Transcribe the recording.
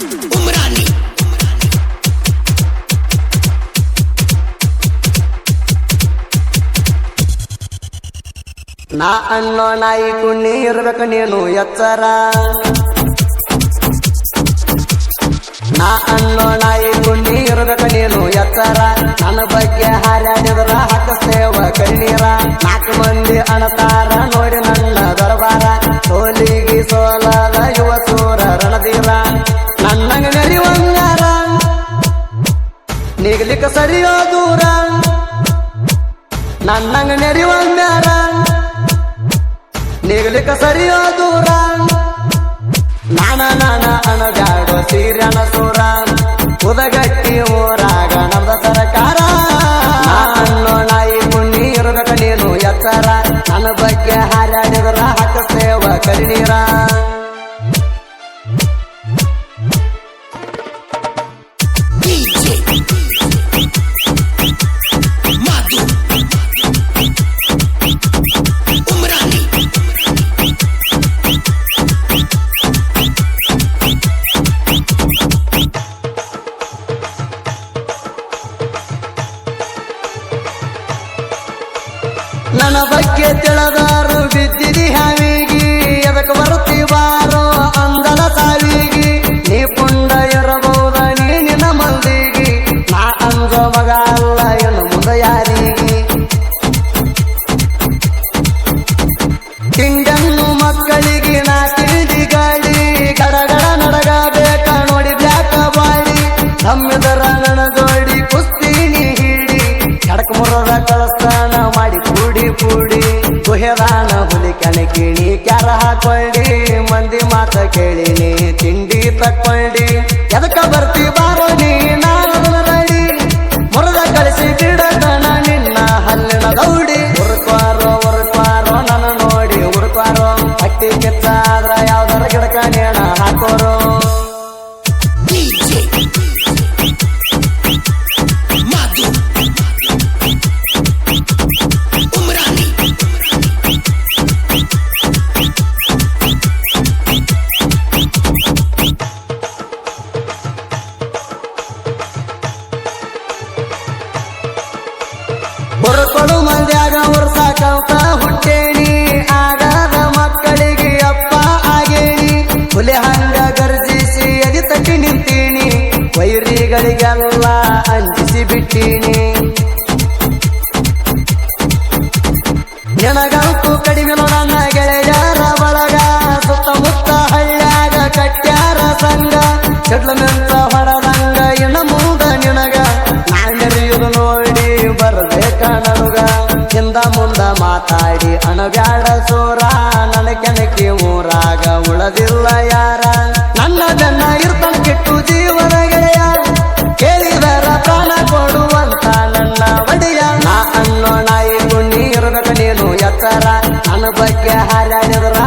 ಉಮ್ರಾನಿ ನಾ ಅನ್ನೋ ನಾಯಿ ಕುಣ್ಣಿ ಇರ್ಬೇಕು ನೀನು ಎಚ್ಚರ ನಾ ಅನ್ನೋ ನಾಯಿ ಕುಣ್ಣಿ ಇರ್ಬೇಕು ನೀನು ಎಚ್ಚರ ನನ್ನ ಬಗ್ಗೆ ಹಾರಾಡಿದ್ರ ಹಾಕಿಸ್ತೇವ ಕಣ್ಣೀರ 4 ಮಂದಿ ಅಣತಾರ ನೋಡಿ ನನ್ನ ದರಬಾರ ಸೋಲಿಗಿ ಸೋಲದ ಯುವ ಸೂರ ರಣಧೀರ ನನ್ನಂಗ ನೆರಿವಂಗಾರ ನಿಗಲಿಕ್ಕ ಸರಿಯೋ ದೂರ ನನ್ನಂಗ ನೆರಿವಂಗಾರ ನಿಗಲಿಕ್ಕ ಸರಿಯೋ ದೂರ ನಾನ ಅಣಗಾಡೋ ಸೀರ್ಯನ ಸೂರ ಉದಗಟ್ಟಿ ಊರಾಗ ನಮ್ದ ಸರ್ಕಾರ ಅನ್ನೋ ನಾಯಿ ಮುನ್ನಿ ಇರ್ಬೇಕ ನೀನು ಎತ್ತರ ನನ್ನ ಬಗ್ಗೆ ಹಾರಾಡಿದ್ರ ಹಾಕಿಸ್ತೇವ ಕರಿನೀರ ಡಿಜೆ ಮಾಧು ಉಮ್ರಾನಿ ನನ್ನ ಬಗ್ಗೆ ತಿಳಿದಾರು ಬಿದ್ದಿದಿ ಹಾವಿಗಿ ಎದಕ್ಕೆ ಬರುತ್ತಿ ಬಾರೋ ಅಂದಲ ಸಾವಿಗಿ ನೀ ಪುಂಡ ಇರಬಹುದ ನೀ ನಿನ್ನ ಮಂದಿಗಿ ನಾ ಅಂಜೋ ಮಗ ಅಲ್ಲ ಏನು ಮುಂದ ಯಾರಿಗಿ ತಿಂಡನ್ನು ಮಕ್ಕಳಿಗೆ ನಾ ತಿಳಿದಿ ಗಾಡಿ ಗಡಗಡ ನಡಗಬೇಕ ನೋಡಿ ಬ್ಯಾಕ ಬಾಡಿ ನಮ್ಮಿದರ ನನ್ನ ಜೋಡಿ ಕುಸ್ತೀನಿ ಹಿಡಿ ಕಡಕ ಮುರದ ಕಳಸ್ತಾನ ಮಾಡಿ ಪೂಡಿ ಗುಹೆದಾನ ಹುಲಿ ಕಣಕಿಣಿ ಕ್ಯಾರ ಹಾಕೊಳ್ಳಿ ಮಂದಿ ಮಾತ ಕೇಳಿನಿ ತಿಂಡಿ ತಕ್ಕೊಳ್ಳಿ ಎದಕ್ಕ ಬರ್ತಿ ಬಾರೋ ನೀ ನಾನು ರಡಿ ಮುರದ ಕಳಿಸಿ ಬಿಡತನ ನಿನ್ನ ಹಲ್ಲಿನ ದೌಡಿ ಉರುಕ್ವಾರೋ ನನ್ನ ನೋಡಿ ಉರುಕ್ವಾರೋ ಹಟ್ಟಿ ಕೆತ್ತಾದ್ರ ಯಾವ್ದಾರ ಗಿಡಕ ನೇಣ ಹಾಕೋರು ಡಿಜೆ ಮಾಧು ಉಮ್ರಾನಿ ಬರುಕೊಡು ಮಂದ್ಯಾಗ ಉರ್ಸಾಕಂತ ಹುಟ್ಟೇನಿ ಆಗದ ಮಕ್ಕಳಿಗೆ ಅಪ್ಪ ಆಗೇನಿ ಹುಲಿ ಹಂಗ ಗರ್ಜಿಸಿ ಎದಿ ತಟ್ಟಿ ನಿಂತೀನಿ ವೈರಿಗಳಿಗೆಲ್ಲ ಅಂಜಿಸಿ ಬಿಟ್ಟೀನಿ ನಿನಗಂತೂ ಕಡಿಮೆ ನನ್ನ ಗೆಳೆಯರ ಬಳಗ ಸುತ್ತಮುತ್ತ ಹಳ್ಳ್ಯಾಗ ಕಟ್ಯಾರ ಸಂಘ ಚಡ್ಲ ನಿಂತ ಹೊಡದಂಗ ಇನ್ನ ಮುಂದ ನಿನಗ ನಾನೆರಿಯುದು ನೋಡಿ ಬರ್ಬೇಕ ನನಗ ಹಿಂದ ಮುಂದ ಮಾತಾಡಿ ಅಣಬ್ಯಾಡ ಸೋರ ನನ್ನ ಕೆನಕಿ ಊರಾಗ ಉಳದಿಲ್ಲ ಯಾರ ನನ್ನ ಬೆನ್ನ ಇರ್ತನ ಕೆಟ್ಟು ಜೀವನ ಗೆಳೆಯ ಕೇಳಿದರ ಪ್ರಾಣ ಕೊಡುವಂತ ನನ್ನ ಒಡೆಯ ನಾ ಅನ್ನೋ ನಾಯಿ ಗುಣ್ಣಿ ಇರ್ಬೇಕ ನೀನು ಎತ್ತರ ನನ್ನ ಬಗ್ಗೆ ಹಾರಾಡಿದ್ರ